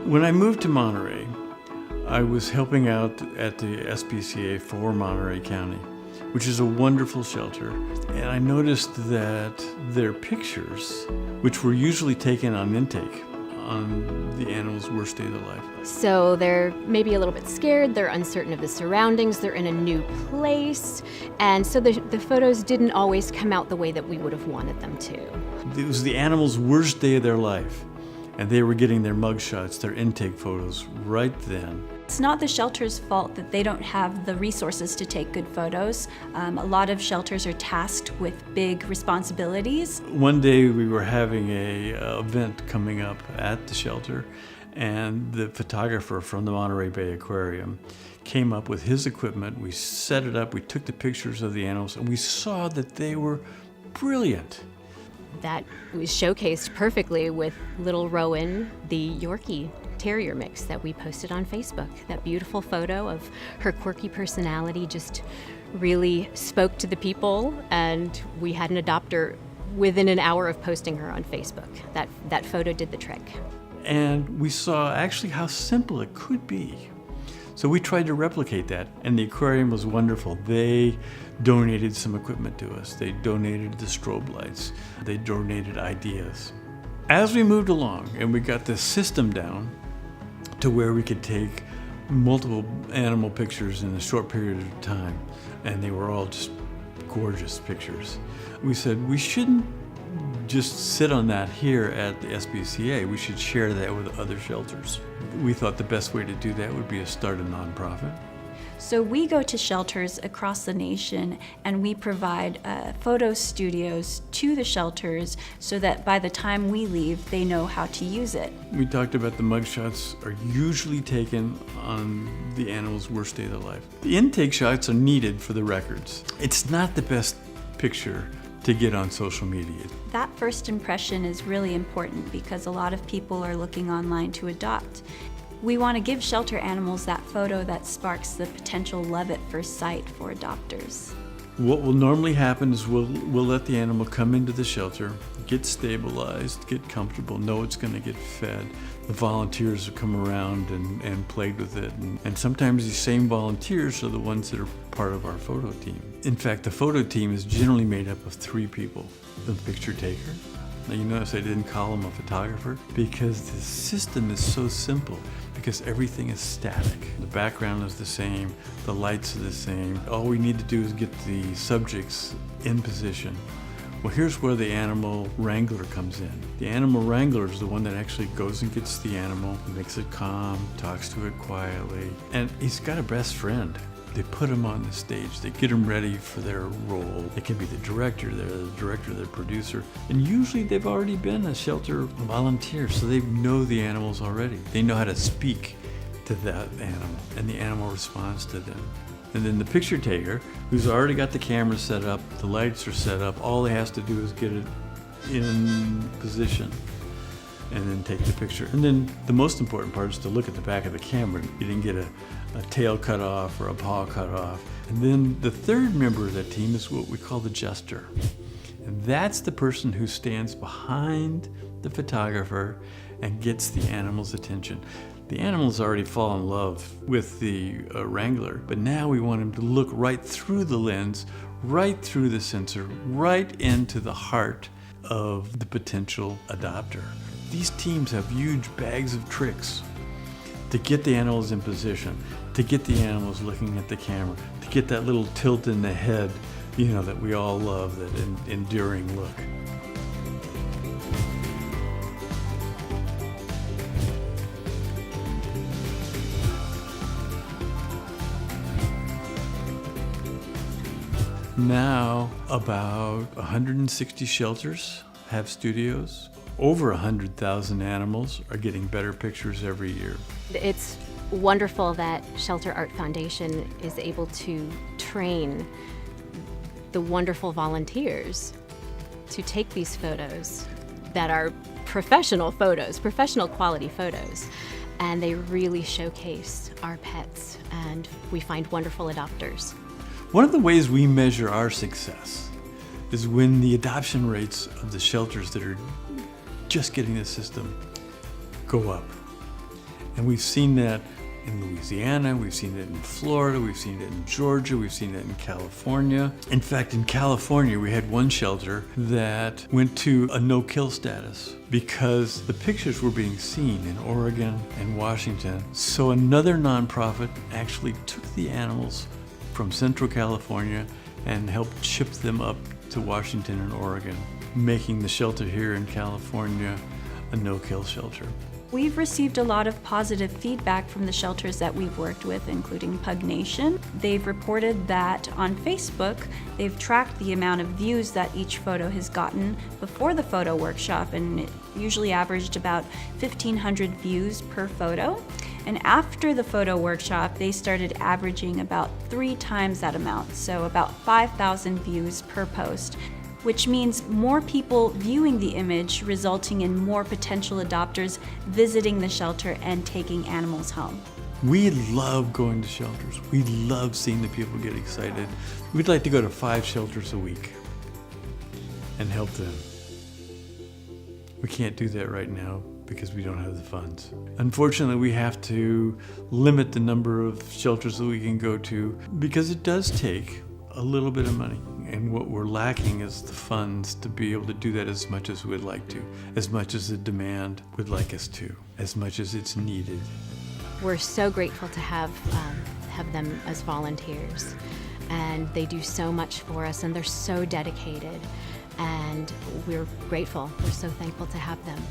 When I moved to Monterey, I was helping out at the SPCA for Monterey County, which is a wonderful shelter. And I noticed that their pictures, which were usually taken on intake, on the animal's worst day of their life. So they're maybe a little bit scared, they're uncertain of the surroundings, they're in a new place, and so the photos didn't always come out the way that we would have wanted them to. It was the animal's worst day of their life, and they were getting their mugshots, their intake photos right then. It's not the shelter's fault that they don't have the resources to take good photos. A lot of shelters are tasked with big responsibilities. One day we were having a event coming up at the shelter, and the photographer from the Monterey Bay Aquarium came up with his equipment. We set it up, we took the pictures of the animals, and we saw that they were brilliant. That was showcased perfectly with little Rowan, the Yorkie Terrier mix that we posted on Facebook. That beautiful photo of her quirky personality just really spoke to the people, and we had an adopter within an hour of posting her on Facebook. That photo did the trick. And we saw actually how simple it could be. So we tried to replicate that, and the aquarium was wonderful. They donated some equipment to us. They donated the strobe lights. They donated ideas. As we moved along and we got the system down to where we could take multiple animal pictures in a short period of time, and they were all just gorgeous pictures, we said we shouldn't just sit on that here at the SPCA. We should share that with other shelters. We thought the best way to do that would be to start a nonprofit. So we go to shelters across the nation and we provide photo studios to the shelters so that by the time we leave, they know how to use it. We talked about the mugshots are usually taken on the animal's worst day of their life. The intake shots are needed for the records. It's not the best picture to get on social media. That first impression is really important because a lot of people are looking online to adopt. We want to give shelter animals that photo that sparks the potential love at first sight for adopters. What will normally happen is we'll let the animal come into the shelter, get stabilized, get comfortable, know it's going to get fed. The volunteers will come around and play with it. And sometimes these same volunteers are the ones that are part of our photo team. In fact, the photo team is generally made up of 3 people. The picture taker. Now you notice I didn't call him a photographer because the system is so simple, because everything is static. The background is the same, the lights are the same. All we need to do is get the subjects in position. Well, here's where the animal wrangler comes in. The animal wrangler is the one that actually goes and gets the animal, makes it calm, talks to it quietly, and he's got a best friend. They put him on the stage, they get him ready for their role. It can be the director, the producer, and usually they've already been a shelter volunteer, so they know the animals already. They know how to speak to that animal, and the animal responds to them. And then the picture taker, who's already got the camera set up, the lights are set up, all he has to do is get it in position and then take the picture. And then the most important part is to look at the back of the camera. You didn't get a tail cut off or a paw cut off. And then the third member of that team is what we call the jester. And that's the person who stands behind the photographer and gets the animal's attention. The animal's already fallen in love with the wrangler, but now we want him to look right through the lens, right through the sensor, right into the heart of the potential adopter. These teams have huge bags of tricks to get the animals in position, to get the animals looking at the camera, to get that little tilt in the head, that we all love, that enduring look. Now, about 160 shelters have studios. Over 100,000 animals are getting better pictures every year. It's wonderful that Shelter Art Foundation is able to train the wonderful volunteers to take these photos that are professional photos, professional quality photos, and they really showcase our pets, and we find wonderful adopters. One of the ways we measure our success is when the adoption rates of the shelters that are just getting the system go up. And we've seen that in Louisiana, we've seen it in Florida, we've seen it in Georgia, we've seen it in California. In fact, in California, we had one shelter that went to a no-kill status because the pictures were being seen in Oregon and Washington. So another nonprofit actually took the animals from Central California and helped ship them up to Washington and Oregon, making the shelter here in California a no-kill shelter. We've received a lot of positive feedback from the shelters that we've worked with, including Pug Nation. They've reported that on Facebook, they've tracked the amount of views that each photo has gotten before the photo workshop, and it usually averaged about 1,500 views per photo. And after the photo workshop, they started averaging about 3 times that amount, so about 5,000 views per post, which means more people viewing the image, resulting in more potential adopters visiting the shelter and taking animals home. We love going to shelters. We love seeing the people get excited. We'd like to go to 5 shelters a week and help them. We can't do that right now because we don't have the funds. Unfortunately, we have to limit the number of shelters that we can go to because it does take a little bit of money. And what we're lacking is the funds to be able to do that as much as we'd like to, as much as the demand would like us to, as much as it's needed. We're so grateful to have them as volunteers, and they do so much for us, and they're so dedicated, and we're grateful. We're so thankful to have them.